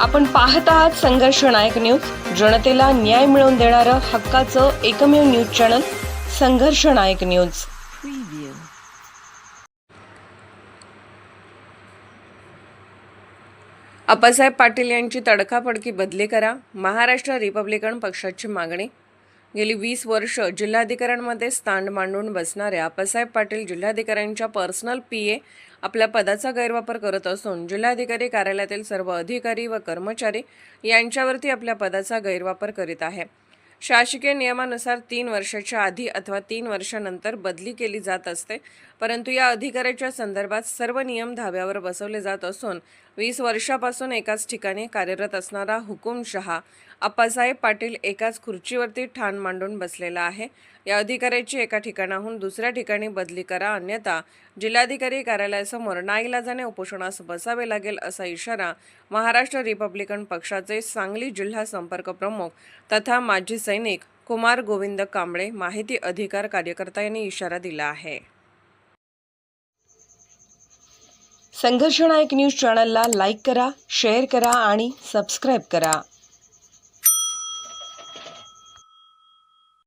आपण पाहत आहात संघर्ष नायक न्यूज, जनतेला न्याय मिळवून देणारं हक्काचं एकमेव न्यूज चॅनल संघर्ष नायक न्यूज। आप्पासाहेब पाटील यांची तडकाफडकी बदली करा, महाराष्ट्र रिपब्लिकन पक्षाची मागणी। गेली 20 वर्ष जिल्हाधिकाऱ्यांमध्ये स्थान मांडून बसणाऱ्या आप्पासाहेब पाटील जिल्हाधिकाऱ्यांच्या पर्सनल पीए आपल्या पदाचा गैरवापर करत असून जिल्हाधिकारी कार्यालयातील सर्व अधिकारी व कर्मचारी यांच्यावरती आपल्या पदाचा गैरवापर करीत आहे। शासकीय नियमानुसार 3 वर्षाच्या आधी अथवा 3 वर्षानंतर बदली केली जात असते, परंतु या अधिकाऱ्याच्या संदर्भात सर्व नियम धाब्यावर बसवले जात असून 20 वर्षापासून एकाच ठिकाणी कार्यरत असणारा हुकुमशहा आप्पासाहेब पाटील एकाच खुर्चीवरती ठाण मांडून बसलेला आहे। या अधिकाऱ्याची एका ठिकाणाहून दुसऱ्या ठिकाणी बदली करा, अन्यथा जिल्हाधिकारी कार्यालयासमोर नाईलाजाने उपोषणास बसावे लागेल, असा इशारा महाराष्ट्र रिपब्लिकन पक्षाचे सांगली जिल्हा संपर्क प्रमुख तथा माजी सैनिक कुमार गोविंद कांबळे माहिती अधिकार कार्यकर्ता यांनी इशारा दिला आहे। संघर्ष नायक न्यूज चॅनलला लाईक करा, शेअर करा आणि सबस्क्राईब करा।